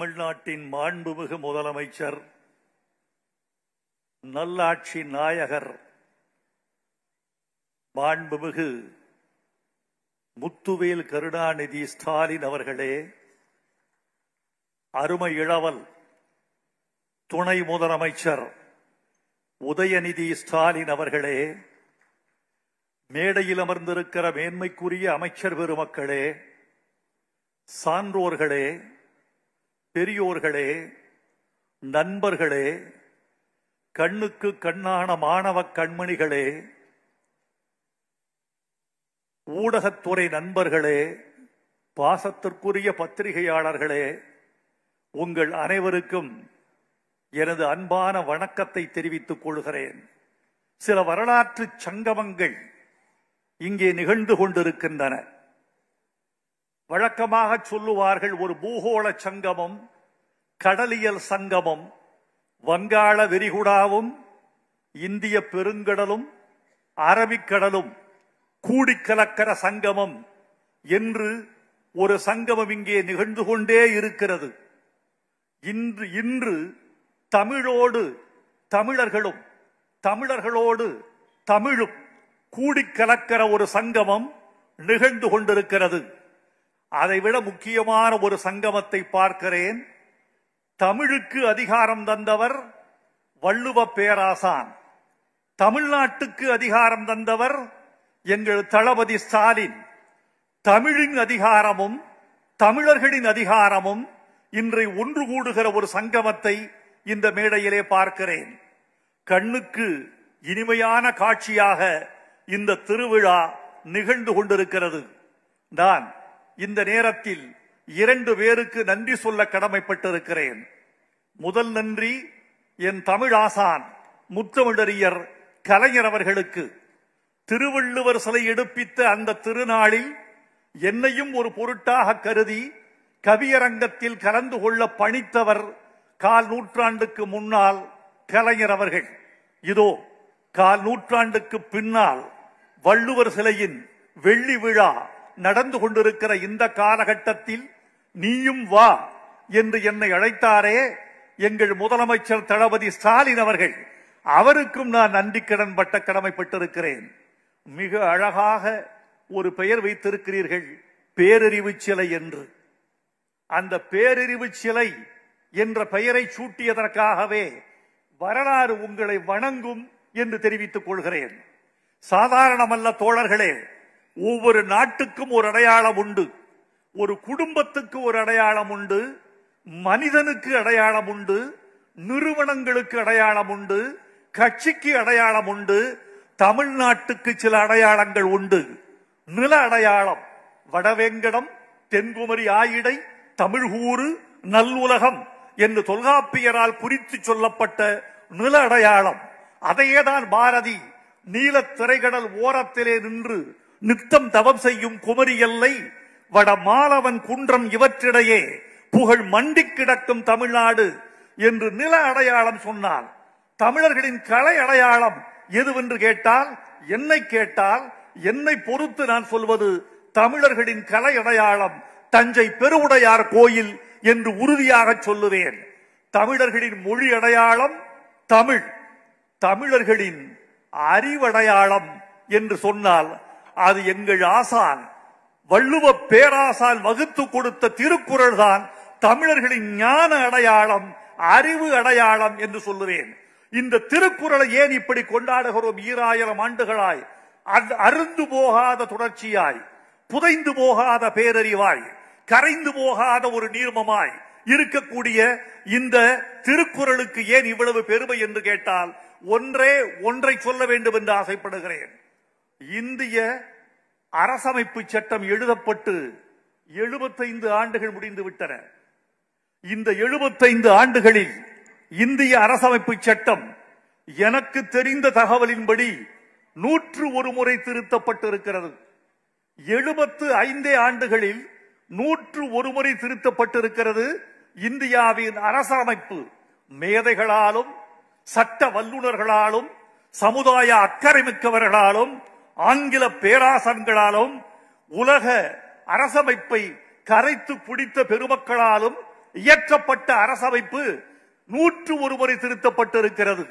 தமிழ்நாட்டின் மாண்புமிகு முதலமைச்சர், நல்லாட்சி நாயகர் மாண்புமிகு முத்துவேல் கருணாநிதி ஸ்டாலின் அவர்களே, அருமை இளவல் துணை முதலமைச்சர் உதயநிதி ஸ்டாலின் அவர்களே, மேடையில் அமர்ந்திருக்கிற மேன்மைக்குரிய அமைச்சர் பெருமக்களே, சான்றோர்களே, பெரியோர்களே, நண்பர்களே, கண்ணுக்கு கண்ணான மாணவ கண்மணிகளே, ஊடகத்துறை நண்பர்களே, பாசத்திற்குரிய பத்திரிகையாளர்களே, உங்கள் அனைவருக்கும் எனது அன்பான வணக்கத்தை தெரிவித்துக் கொள்கிறேன். சில வரலாற்று சங்கமங்கள் இங்கே நிகழ்ந்து கொண்டிருக்கின்றன. வழக்கமாக சொல்லுவார்கள், ஒரு பூகோள சங்கமம், கடலியல் சங்கமம், வங்காள விரிகுடாவும் இந்திய பெருங்கடலும் அரபிக்கடலும் கூடிக்கலக்கிற சங்கமம் என்று ஒரு சங்கமம் இங்கே நிகழ்ந்து கொண்டே இருக்கிறது. இன்று தமிழோடு தமிழர்களும் தமிழர்களோடு தமிழும் கூடிக்கலக்கிற ஒரு சங்கமம் நிகழ்ந்து கொண்டிருக்கிறது. அதைவிட முக்கியமான ஒரு சங்கமத்தை பார்க்கிறேன். தமிழுக்கு அதிகாரம் தந்தவர் வள்ளுவ பேராசான், தமிழ்நாட்டுக்கு அதிகாரம் தந்தவர் எங்கள் தளபதி ஸ்டாலின். தமிழின் அதிகாரமும் தமிழர்களின் அதிகாரமும் இன்றை ஒன்று கூடுகிற ஒரு சங்கமத்தை இந்த மேடையிலே பார்க்கிறேன். கண்ணுக்கு இனிமையான காட்சியாக இந்த திருவிழா நிகழ்ந்து கொண்டிருக்கிறது. நான் இந்த நேரத்தில் 2 பேருக்கு நன்றி சொல்ல கடமைப்பட்டிருக்கிறேன். முதல் நன்றி என் தமிழ் ஆசான் முத்தமிழறிஞர் கலைஞர் அவர்களுக்கு. திருவள்ளுவர் சிலை எடுப்பித்த அந்த திருநாளில் என்னையும் ஒரு பொருட்டாக கருதி கவியரங்கத்தில் கலந்து கொள்ள பணித்தவர் 1/4 நூற்றாண்டுக்கு முன்னால் கலைஞர் அவர்கள். இதோ 1/4 நூற்றாண்டுக்கு பின்னால் வள்ளுவர் சிலையின் வெள்ளி விழா நடந்து கொண்டிருக்கிற இந்த காலகட்டத்தில் நீயும் வா என்று என்னை அழைத்தாரே எங்கள் முதலமைச்சர் தளபதி ஸ்டாலின் அவர்கள். அவருக்கும் நான் நன்றி கடன் பட்ட கடமைப்பட்டிருக்கிறேன். மிக அழகாக ஒரு பெயர் வைத்திருக்கிறீர்கள், பேரறிவு சிலை என்று. அந்த பேரறிவு சிலை என்ற பெயரை சூட்டியதற்காகவே வரலாறு உங்களை வணங்கும் என்று தெரிவித்துக் கொள்கிறேன். சாதாரணமல்ல தோழர்களே, ஒவ்வொரு நாட்டுக்கும் ஒரு அடையாளம் உண்டு, ஒரு குடும்பத்துக்கு ஒரு அடையாளம் உண்டு, மனிதனுக்கு அடையாளம் உண்டு, நிறுவனங்களுக்கு அடையாளம் உண்டு, கட்சிக்கு அடையாளம் உண்டு. தமிழ்நாட்டுக்கு சில அடையாளங்கள் உண்டு. நில அடையாளம், வடவேங்கடம், தென்குமரி ஆயிடை, தமிழ்கூறு, நல்லுலகம் என்று தொல்காப்பியரால் குறித்து சொல்லப்பட்ட நில அடையாளம். அதையேதான் பாரதி நீல திரைக்கடல் ஓரத்திலே நின்று நித்தம் தவம் செய்யும் குமரி எல்லை, வட மாலவன் குன்றம் இவற்றிடையே புகழ் மண்டி கிடக்கும் தமிழ்நாடு என்று நில அடையாளம் சொன்னால், தமிழர்களின் கலை அடையாளம் எதுவென்று கேட்டால், என்னை பொறுத்து நான் சொல்வது தமிழர்களின் கலை அடையாளம் தஞ்சை பெருவுடையார் கோயில் என்று உறுதியாக சொல்லுவேன். தமிழர்களின் மொழி அடையாளம் தமிழ், தமிழர்களின் அறிவடையாளம் என்று சொன்னால் அது எங்கள் ஆசான் வள்ளுவ பேராசான் வகுத்து கொடுத்த திருக்குறள் தான் தமிழர்களின் ஞான அடையாளம், அறிவு அடையாளம் என்று சொல்லுவேன். இந்த திருக்குறளை ஏன் இப்படி கொண்டாடுகிறோம்? 2000 ஆண்டுகளாய் அருந்து போகாத தொடர்ச்சியாய், புதைந்து போகாத பேரறிவாய், கரைந்து போகாத ஒரு நீர்மமாய் இருக்கக்கூடிய இந்த திருக்குறளுக்கு ஏன் இவ்வளவு பெருமை என்று கேட்டால், ஒன்றை சொல்ல வேண்டும் என்று ஆசைப்படுகிறேன். இந்திய அரசமைப்பு சட்டம் எழுதப்பட்டு 75 ஆண்டுகள் முடிந்து விட்டன. இந்த 75 ஆண்டுகளில் இந்திய அரசமைப்பு சட்டம் எனக்கு தெரிந்த தகவலின்படி 101 முறை திருத்தப்பட்டிருக்கிறது. 75 ஆண்டுகளில் 101 முறை திருத்தப்பட்டிருக்கிறது. இந்தியாவின் அரசமைப்பு மேதைகளாலும் சட்ட வல்லுநர்களாலும் சமுதாய அக்கறை மிக்கவர்களாலும் ஆங்கில பேராசன்களாலும் உலக அரசமைப்பை கரைத்து பிடித்த பெருமக்களாலும் இயற்றப்பட்ட அரசமைப்பு 101 முறை திருத்தப்பட்டிருக்கிறது.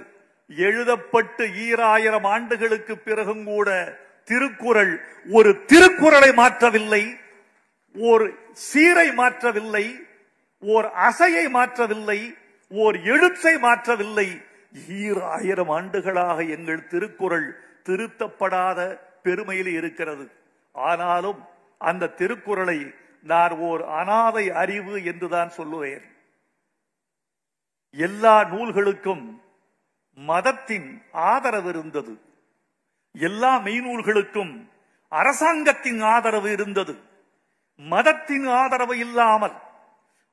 எழுதப்பட்டு 2000 ஆண்டுகளுக்கு பிறகும் கூட திருக்குறள் ஒரு திருக்குறளை மாற்றவில்லை, ஒரு சீரை மாற்றவில்லை, ஓர் அசையை மாற்றவில்லை, ஓர் எழுத்தை மாற்றவில்லை. 2000 ஆண்டுகளாக எங்கள் திருக்குறள் திருத்தப்படாத பெருமையில் இருக்கிறது. ஆனாலும் அந்த திருக்குறளை நான் ஓர் அனாதை அறிவு என்றுதான் சொல்லுவேன். எல்லா நூல்களுக்கும் மதத்தின் ஆதரவு இருந்தது. எல்லா மெய்நூல்களுக்கும் அரசாங்கத்தின் ஆதரவு இருந்தது. மதத்தின் ஆதரவு இல்லாமல்,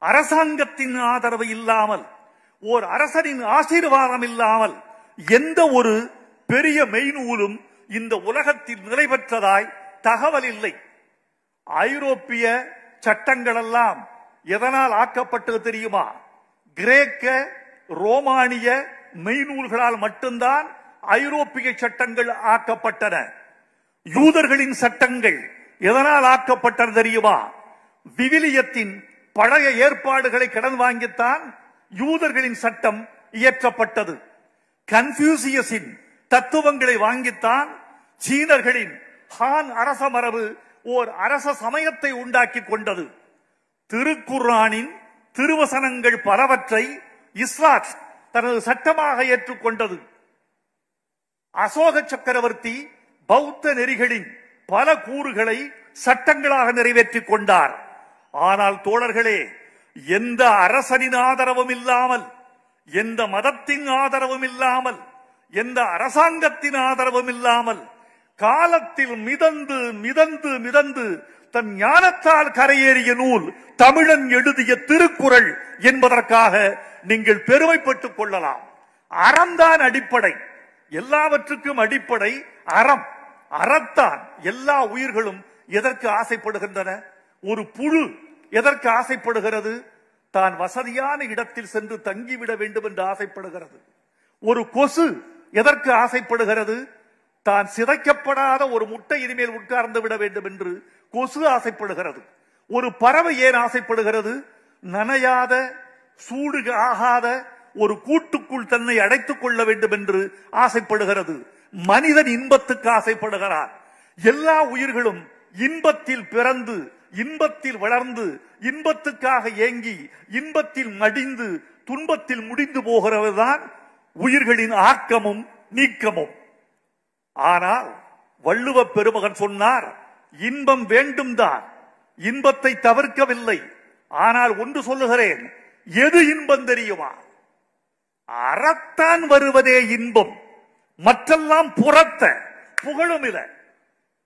அரசாங்கத்தின் ஆதரவு இல்லாமல், ஓர் அரசனின் ஆசீர்வாதம் இல்லாமல் எந்த ஒரு பெரிய மெய்நூலும் இந்த உலகத்தில் நிலை பெற்றதாய் தகவல் இல்லை. ஐரோப்பிய சட்டங்கள் எல்லாம் எதனால் ஆக்கப்பட்டது தெரியுமா? கிரேக்க ரோமானிய மெய்நூல்களால் மட்டும்தான் ஐரோப்பிய சட்டங்கள் ஆக்கப்பட்டன. யூதர்களின் சட்டங்கள் எதனால் ஆக்கப்பட்டது தெரியுமா? விவிலியத்தின் பழைய ஏற்பாடுகளை கடன் வாங்கித்தான் யூதர்களின் சட்டம் இயற்றப்பட்டது. கன்ஃபியூசியஸின் தத்துவங்களை வாங்கித்தான் சீனர்களின் ஹான் அரச மரபு ஓர் அரச சமயத்தை உண்டாக்கி கொண்டது. திருக்குர்ஆனின் திருவசனங்கள் பலவற்றை இஸ்லாம் தனது சட்டமாக ஏற்றுக்கொண்டது. அசோக சக்கரவர்த்தி பௌத்த நெறிகளின் பல கூறுகளை சட்டங்களாக நிறைவேற்றிக் கொண்டார். ஆனால் தோழர்களே, எந்த அரசனின் ஆதரவும் இல்லாமல், எந்த மதத்தின் ஆதரவும் இல்லாமல், எந்த அரசாங்கத்தின் ஆதரவும் இல்லாமல் காலத்தில் மிதந்து மிதந்து மிதந்து தன் ஞானத்தால் கரையேறிய நூல் தமிழன் எழுதிய திருக்குறள் என்பதற்காக நீங்கள் பெருமைப்பட்டுக் கொள்ளலாம். அறம்தான் அடிப்படை, எல்லாவற்றுக்கும் அடிப்படை அறம். அறத்தான் எல்லா உயிர்களும் எதற்கு ஆசைப்படுகின்றன? ஒரு புழு எதற்கு ஆசைப்படுகிறது? தான் வசதியான இடத்தில் சென்று தங்கிவிட வேண்டும் என்று ஆசைப்படுகிறது. ஒரு கொசு எதற்கு ஆசைப்படுகிறது? தான் சிதைக்கப்படாத ஒரு முட்டை இனிமேல் உட்கார்ந்து விட வேண்டும் என்று கொசு ஆசைப்படுகிறது. ஒரு பறவை ஏன் ஆசைப்படுகிறது? நனையாத சூடு ஆகாத ஒரு கூட்டுக்குள் தன்னை அடைத்துக் கொள்ள வேண்டும் என்று ஆசைப்படுகிறது. மனிதன் இன்பத்துக்கு ஆசைப்படுகிறார். எல்லா உயிர்களும் இன்பத்தில் பிறந்து, இன்பத்தில் வளர்ந்து, இன்பத்துக்காக ஏங்கி, இன்பத்தில் மடிந்து, துன்பத்தில் முடிந்து போகிறதுதான் உயிர்களின் ஆக்கமும் நீக்கமும். ஆனால் வள்ளுவ பெருமகன் சொன்னார், இன்பம் வேண்டும் தான், இன்பத்தை தவிர்க்கவில்லை. ஆனால் ஒன்று சொல்லுகிறேன், எது இன்பம் தெரியுமா? அறத்தான் வருவதே இன்பம், மற்றெல்லாம் புறத்த புகழும் இல்லை.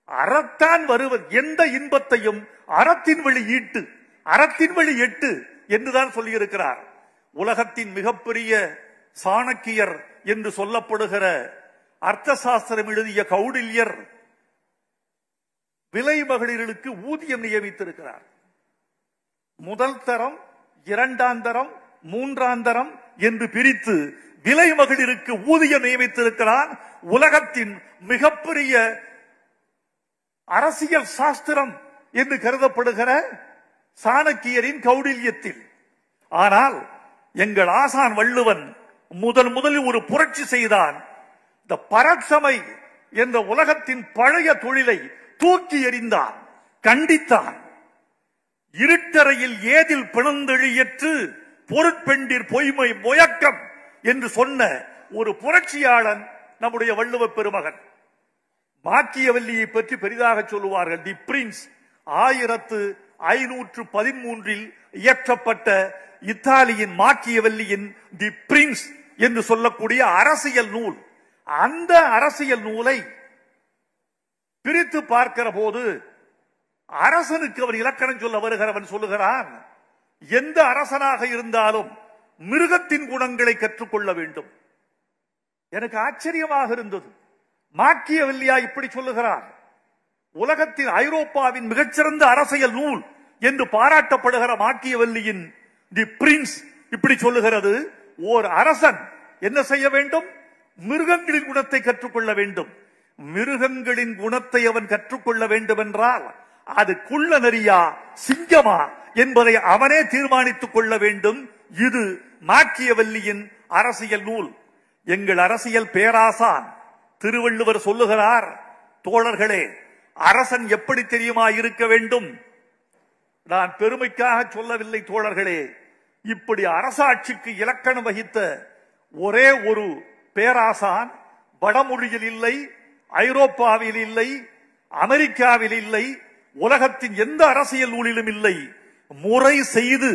அறத்தான் வருவது. எந்த இன்பத்தையும் அறத்தின் வழி ஈட்டு, அறத்தின் வழி எட்டு என்றுதான் சொல்லியிருக்கிறார். உலகத்தின் மிகப்பெரிய சாணக்கியர் என்று சொல்லப்படுகிற அர்த்த சாஸ்திரம் எழுதிய கௌடில்யர் விலை மகளிர்களுக்கு ஊதியம் நியமித்திருக்கிறார். முதல் தரம், இரண்டாம் தரம், மூன்றாம் தரம் என்று பிரித்து விலை மகளிருக்கு ஊதியம் நியமித்திருக்கிறார். உலகத்தின் மிகப்பெரிய அரசியல் சாஸ்திரம் என்று கருதப்படுகிற சாணக்கியரின் கௌடில்யத்தில். ஆனால் எங்கள் ஆசான் வள்ளுவன் முதலில் ஒரு புரட்சி செய்தான். இந்த பரட்சமை என்ற உலகத்தின் பழைய தொழிலை தூக்கி எறிந்தான், கண்டித்தான். இருட்டறையில் ஏதில் பிணந்தெழியற்று பொருட்பெண்டிர் பொய்மை முயக்கம் என்று சொன்ன ஒரு புரட்சியாளன் நம்முடைய வள்ளுவ பெருமகன். மாக்கியவல்லியை பற்றி பெரிதாக சொல்லுவார்கள். தி பிரின்ஸ் 1513 இயற்றப்பட்ட இத்தாலியின் மாக்கியவல்லியின் தி பிரின்ஸ் என்று சொல்லக்கூடிய அரசியல் நூல். அந்த அரசியல் நூலை பிரித்து பார்க்கிற போது அரசனுக்கு அவன் இலக்கணம் சொல்ல வருகிறவன் சொல்லுகிறான், எந்த அரசனாக இருந்தாலும் மிருகத்தின் குணங்களை கற்றுக்கொள்ள வேண்டும். எனக்கு ஆச்சரியமாக இருந்தது. மாக்கியவல்லியா இப்படி சொல்லுகிறார்? உலகத்தின் ஐரோப்பாவின் மிகச்சிறந்த அரசியல் நூல் என்று பாராட்டப்படுகிற மாக்கியவல்லியின் தி பிரின்ஸ் இப்படி சொல்லுகிறது, ஓர் அரசன் என்ன செய்ய வேண்டும்? மிருகங்களின் குணத்தை கற்றுக்கொள்ள வேண்டும். மிருகங்களின் குணத்தை அவன் கற்றுக்கொள்ள வேண்டும் என்றால் அது குள்ள நரியா, சிங்கமா என்பதை அவனே தீர்மானித்துக் கொள்ள வேண்டும். இது மாக்கியவல்லியின் அரசியல் நூல். எங்கள் அரசியல் பேராசான் திருவள்ளுவர் சொல்லுகிறார், தோழர்களே, அரசன் எப்படி தெரியுமா இருக்க வேண்டும்? நான் பெருமைக்காக சொல்லவில்லை தோழர்களே, இப்படி அரசாட்சிக்கு இலக்கணம் வகித்த ஒரே ஒரு பேராசான் வடமொழியில் இல்லை, ஐரோப்பாவில் இல்லை, அமெரிக்காவில் இல்லை, உலகத்தின் எந்த அரசியல் நூலிலும் இல்லை. முறை செய்து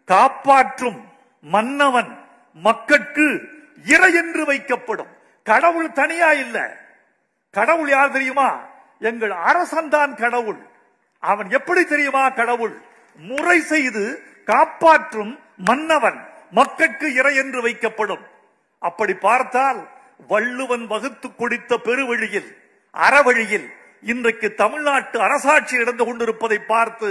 காப்பாற்றும் மன்னவன் மக்கட்கு இறை என்று வைக்கப்படும். கடவுள் தனியா இல்ல. கடவுள் யார் தெரியுமா? எங்கள் அரசன் தான் கடவுள். அவன் எப்படி தெரியுமா கடவுள்? முறை செய்து காப்பாற்றும் மன்னவன் மக்கட்கு இறை என்று வைக்கப்படும். அப்படி பார்த்தால் வள்ளுவன் வகுத்து கொடுத்த பெருவழியில், அறவழியில் இன்றைக்கு தமிழ்நாட்டு அரசாட்சி நடந்து கொண்டிருப்பதை பார்த்து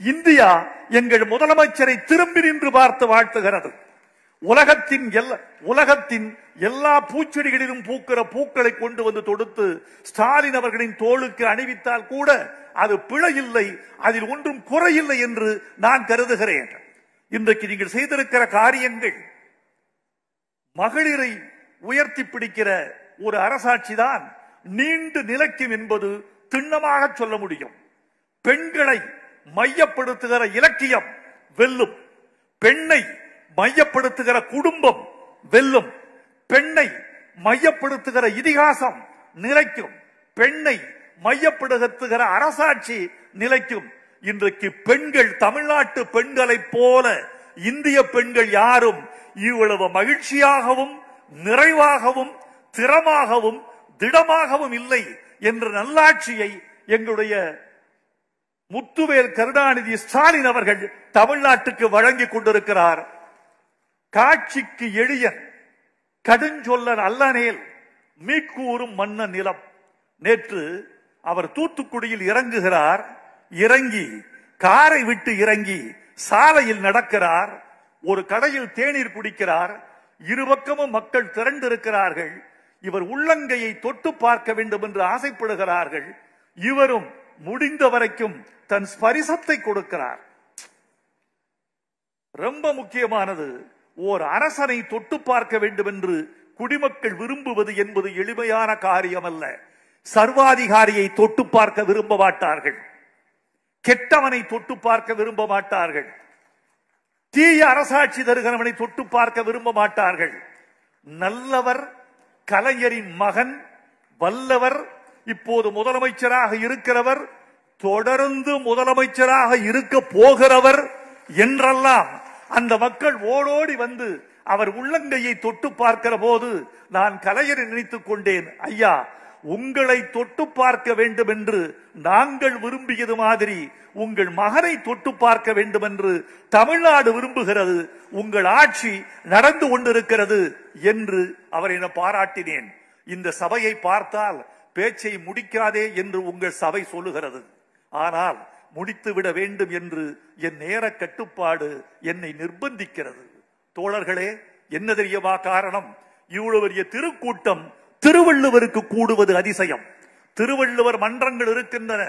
இந்தியா எங்கள் முதலமைச்சரை திரும்பி நின்று பார்த்து வாழ்த்துகிறது. உலகத்தின் எல்லா பூச்செடிகளிலும் பூக்கிற பூக்களை கொண்டு வந்து தொடுத்து ஸ்டாலின் அவர்களின் தோளுக்கு அணிவித்தால் கூட அது பிழையில்லை, அதில் ஒன்றும் குறையில்லை என்று நான் கருதுகிறேன். இன்றைக்கு நீங்கள் செய்திருக்கிற காரியங்கள் மகளிரை உயர்த்தி பிடிக்கிற ஒரு அரசாட்சி தான் நீண்டு நிலைக்கும் என்பது திண்ணமாக சொல்ல முடியும். பெண்களை மையப்படுத்துகிற இலக்கியம் வெல்லும், பெண்ணை மையப்படுத்துகிற குடும்பம் வெல்லும், பெண்ணை மையப்படுத்துகிற இதிகாசம் நிலைக்கும், பெண்ணை மையப்படுத்துகிற அரசாட்சி நிலைக்கும். இன்றைக்கு பெண்கள், தமிழ்நாட்டு பெண்களை போல இந்திய பெண்கள் யாரும் இவ்வளவு மகிழ்ச்சியாகவும் நிறைவாகவும் திறமாகவும் திடமாகவும் இல்லை என்ற நல்லாட்சியை எங்களுடைய முத்துவேல் கருணாநிதி ஸ்டாலின் அவர்கள் தமிழ்நாட்டுக்கு வழங்கிக் கொண்டிருக்கிறார். காட்சிக்கு எளியன் கடுஞ்சொல்லன் அல்லனேல் மீக்கூறும் மன்ன நிலம். நேற்று அவர் தூத்துக்குடியில் இறங்குகிறார். இறங்கி காரை விட்டு இறங்கி சாலையில் நடக்கிறார். ஒரு கடையில் தேநீர் குடிக்கிறார். இருபக்கமும் மக்கள் திரண்டிருக்கிறார்கள். இவர் உள்ளங்கையை தொட்டு பார்க்க வேண்டும் என்று ஆசைப்படுகிறார்கள். இவரும் முடிந்த வரைக்கும் தன் ஸ்பரிசத்தை கொடுக்கிறார். ரொம்ப முக்கியமானது, ஓர் அரசனை தொட்டு பார்க்க வேண்டும் என்று குடிமக்கள் விரும்புவது என்பது எளிமையான காரியம் அல்ல. சர்வாதிகாரியை தொட்டு பார்க்க விரும்ப மாட்டார்கள், கெட்டவனை தொட்டு பார்க்க விரும்ப மாட்டார்கள், தீய அரசாட்சி தருகிறவனை தொட்டு பார்க்க விரும்ப மாட்டார்கள். நல்லவர், கலைஞரின் மகன், வல்லவர், இப்போது முதலமைச்சராக இருக்கிறவர், தொடர்ந்து முதலமைச்சராக இருக்க போகிறவர் என்றெல்லாம் அந்த மக்கள் ஓடோடி வந்து அவர் உள்ளங்கையை தொட்டு பார்க்கிற போது நான் கலைஞரை நினைத்துக் கொண்டேன், ஐயா, உங்களை தொட்டு பார்க்க வேண்டும் என்று நாங்கள் விரும்பியது மாதிரி உங்கள் மகனை தொட்டு பார்க்க வேண்டும் என்று தமிழ்நாடு விரும்புகிறது. உங்கள் ஆட்சி நடந்து கொண்டிருக்கிறது என்று அவரை பாராட்டினேன். இந்த சபையை பார்த்தால் பேச்சை முடிக்காதே என்று உங்கள் சபை சொல்லுகிறது. ஆனால் முடித்துவிட வேண்டும் என்று என் நேர கட்டுப்பாடு என்னை நிர்பந்திக்கிறது. தோழர்களே, என்ன தெரியுமா காரணம்? இவ்வளவு பெரிய திருக்கூட்டம் திருவள்ளுவருக்கு கூடுவது அதிசயம். திருவள்ளுவர் மன்றங்கள் இருக்கின்றன.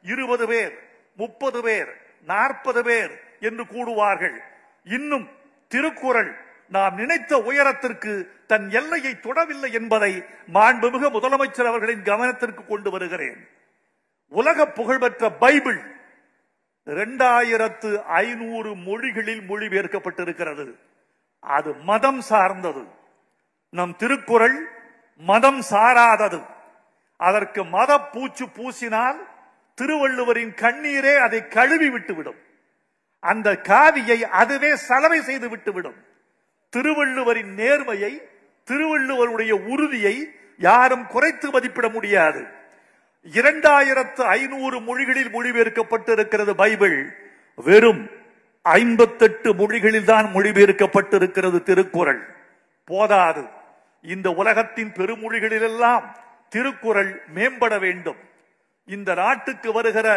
20 பேர், 30 பேர், 40 பேர் என்று கூடுவார்கள். இன்னும் திருக்குறள் நாம் நினைத்த உயரத்திற்கு தன் எல்லையை தொடவில்லை என்பதை மாண்புமிகு முதலமைச்சர் அவர்களின் கவனத்திற்கு கொண்டு வருகிறேன். உலக புகழ்பெற்ற பைபிள் 2500 மொழிகளில் மொழிபெயர்க்கப்பட்டிருக்கிறது. அது மதம் சார்ந்தது. நம் திருக்குறள் மதம் சாராதது. அதற்கு மத பூச்சு பூசினால் திருவள்ளுவரின் கண்ணீரே அதை கழுவி விட்டுவிடும். அந்த காவியை அதுவே சலவை செய்து விட்டுவிடும். திருவள்ளுவரின் நேர்மையை, திருவள்ளுவருடைய உறுதியை யாரும் குறைத்து மதிப்பிட முடியாது. 2500 மொழிகளில் மொழிபெயர்க்கப்பட்டிருக்கிறது பைபிள். வெறும் 58 மொழிகளில் தான் மொழிபெயர்க்கப்பட்டிருக்கிறது திருக்குறள். போதாது. இந்த உலகத்தின் பெருமொழிகளிலெல்லாம் திருக்குறள் மேம்பட வேண்டும். இந்த நாட்டுக்கு வருகிற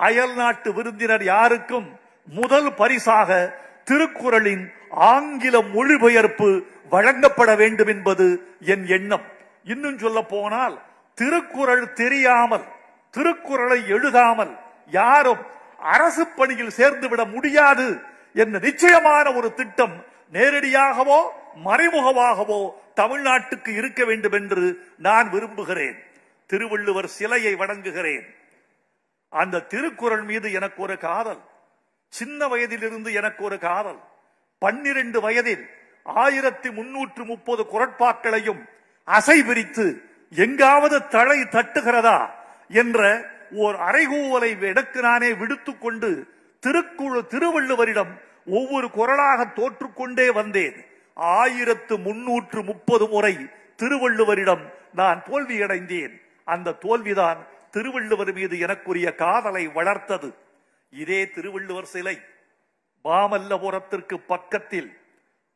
அயல் நாட்டு விருந்தினர் யாருக்கும் முதல் பரிசாக திருக்குறளின் ஆங்கில மொழிபெயர்ப்பு வழங்கப்பட வேண்டும் என்பது என் எண்ணம். இன்னும் சொல்ல போனால், திருக்குறள் தெரியாமல், திருக்குறளை எழுதாமல் யாரும் அரசு பணியில் சேர்ந்துவிட முடியாது என்ற நிச்சயமான ஒரு திட்டம் நேரடியாகவோ மறைமுகமாகவோ தமிழ்நாட்டுக்கு இருக்க வேண்டும் என்று நான் விரும்புகிறேன். திருவள்ளுவர் சிலையை வணங்குகிறேன். அந்த திருக்குறள் மீது எனக்கு ஒரு காதல். சின்ன வயதிலிருந்து எனக்கு ஒரு காதல். 12 வயதில் 1330 குறட்பாக்களையும் அசை பிரித்து எங்காவது தலை தட்டுகிறதா என்ற ஓர் அறைகூவலை எனக்கு நானே விடுத்துக் கொண்டு திருவள்ளுவரிடம் ஒவ்வொரு குறளாக தோற்றுக்கொண்டே வந்தேன். 1330 முறை திருவள்ளுவரிடம் நான் தோல்வியடைந்தேன். அந்த தோல்விதான் திருவள்ளுவர் மீது எனக்குரிய காதலை வளர்த்தது. இதே திருவள்ளுவர் சிலை மாமல்லபுரத்திற்கு பக்கத்தில்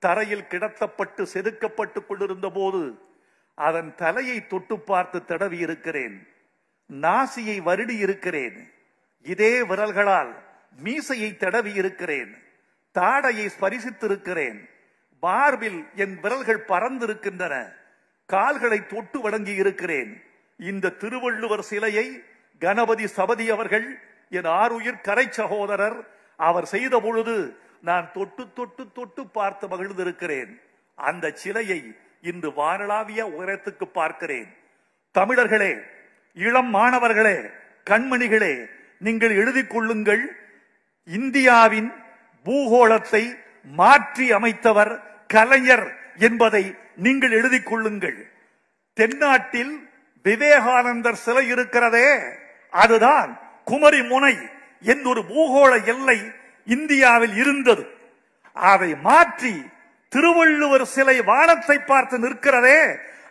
தரையில் கிடத்தப்பட்டு செதுக்கப்பட்டுக் கொண்டிருந்த போது அதன் தலையை தொட்டு பார்த்து தடவி இருக்கிறேன். நாசியை வருடி இருக்கிறேன். இதே விரல்களால் மீசையை தடவி இருக்கிறேன். தாடையை ஸ்பரிசித்திருக்கிறேன். மார்பில் என் விரல்கள் பறந்திருக்கின்றன. கால்களை தொட்டு வணங்கி இருக்கிறேன். இந்த திருவள்ளுவர் சிலையை கணபதி சபதி அவர்கள் என் ஆருயிர் கரை சகோதரர் அவர் செய்த பொழுது நான் தொட்டு தொட்டு தொட்டு பார்த்து மகிழ்ந்திருக்கிறேன். அந்த சிலையை இன்று வானளாவிய உயரத்துக்கு பார்க்கிறேன். தமிழர்களே, இளம் மாணவர்களே, கண்மணிகளே, நீங்கள் எழுதிக் கொள்ளுங்கள். இந்தியாவின் பூகோளத்தை மாற்றி அமைத்தவர் கலைஞர் என்பதை நீங்கள் எழுதிக் கொள்ளுங்கள். தென்னாட்டில் விவேகானந்தர் சிலை இருக்கிறதே, அதுதான் குமரி முனை എന്നொரு பூகோள எல்லை இந்தியாவில் இருந்தது. அதை மாற்றி திருவள்ளுவர் சிலை வானத்தை பார்த்து நிற்கிறதே,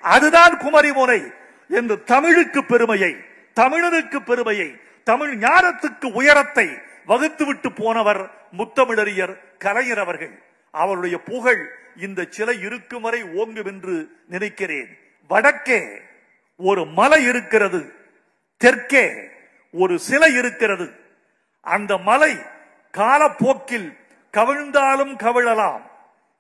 அதுதான் குமரி முனை என்று தமிழுக்கு பெருமையை, தமிழனுக்கு பெருமையை, தமிழ் ஞானத்துக்கு உயரத்தை வகுத்துவிட்டு போனவர் முத்தமிழறிஞர் கலைஞர் அவர்கள். அவருடைய புகழ் இந்த சிலை இருக்கும் வரை ஓங்கும் என்று நினைக்கிறேன். வடக்கே ஒரு மலை இருக்கிறது, தெற்கே ஒரு சிலை இருக்கிறது. அந்த மலை காலப்போக்கில் கவிழ்ந்தாலும் கவிழலாம்,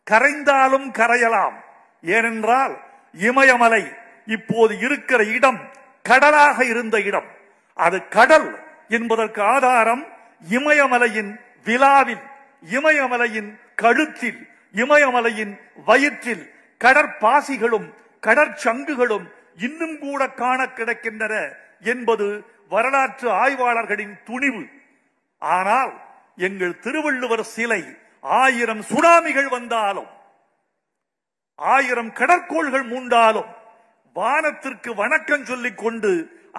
கரைந்தாலும் கரையலாம். ஏனென்றால் இமயமலை இப்போது இருக்கிற இடம் கடலாக இருந்த இடம். அது கடல் என்பதற்கு ஆதாரம் இமயமலையின் விலாவில், இமயமலையின் கழுத்தில், இமயமலையின் வயிற்றில் கடற்பாசிகளும் கடற்சங்குகளும் இன்னும் கூட காண கிடைக்கின்றன என்பது வரலாற்று ஆய்வாளர்களின் துணிவு. ஆனால் எங்கள் திருவள்ளுவர் சிலை 1000 சுனாமிகள் வந்தாலும், 1000 கடற்கோள்கள் மூண்டாலும் வானத்திற்கு வணக்கம் சொல்லிக் கொண்டு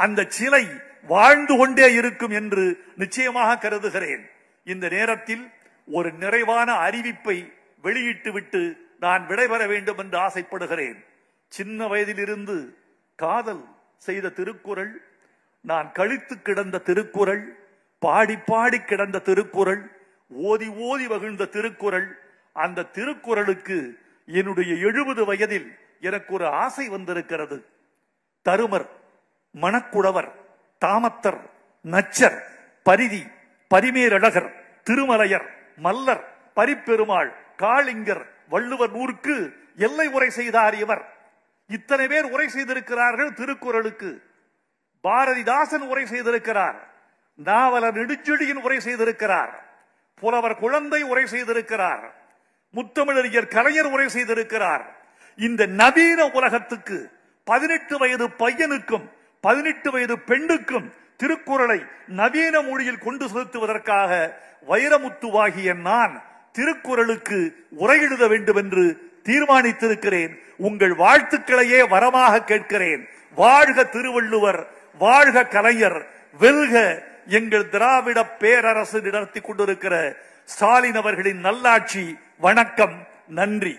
அந்த சிலை வாழ்ந்து கொண்டே இருக்கும் என்று நிச்சயமாக கருதுகிறேன். இந்த நேரத்தில் ஒரு நிறைவான அறிவிப்பை வெளியிட்டுவிட்டு நான் விடைபெற வேண்டும் என்று ஆசைப்படுகிறேன். சின்ன வயதிலிருந்து காதல் செய்த திருக்குறள், நான் கழித்து கிடந்த திருக்குறள், பாடி பாடி கிடந்த திருக்குறள், ஓதி ஓதி மகிழ்ந்த திருக்குறள். அந்த திருக்குறளுக்கு என்னுடைய 70 வயதில் எனக்கு ஒரு ஆசை வந்திருக்கிறது. தருமர், மணக்குடவர், தாமத்தர், நச்சர், பரிதி, பரிமேலழகர், திருமலையர், மல்லர், பரிப்பெருமாள், காளிங்கர், வள்ளுவர் நூற்கு எல்லை உரை செய்தார் இவர். இத்தனை பேர் உரை செய்திருக்கிறார்கள் திருக்குறளுக்கு. பாரதிதாசன் உரை செய்திருக்கிறார், நாவலர் நெடுஞ்செழியன் உரை செய்திருக்கிறார், புலவர் குழந்தை உரை செய்திருக்கிறார், முத்தமிழறிஞர் கலைஞர் உரை செய்திருக்கிறார். இந்த நவீன உலகத்துக்கு 18 வயது பையனுக்கும் 18 வயது பெண்ணுக்கும் திருக்குறளை நவீன மொழியில் கொண்டு செலுத்துவதற்காக வைரமுத்துவாகிய நான் திருக்குறளுக்கு உரை எழுத வேண்டும் என்று தீர்மானித்திருக்கிறேன். உங்கள் வாழ்த்துக்களையே வரமாக கேட்கிறேன். வாழ்க திருவள்ளுவர், வாழ்க கலைஞர், வெல்க எங்கள் திராவிட பேரரசு நடத்தி கொண்டிருக்கிற ஸ்டாலின் அவர்களின் நல்லாட்சி. வணக்கம், நன்றி.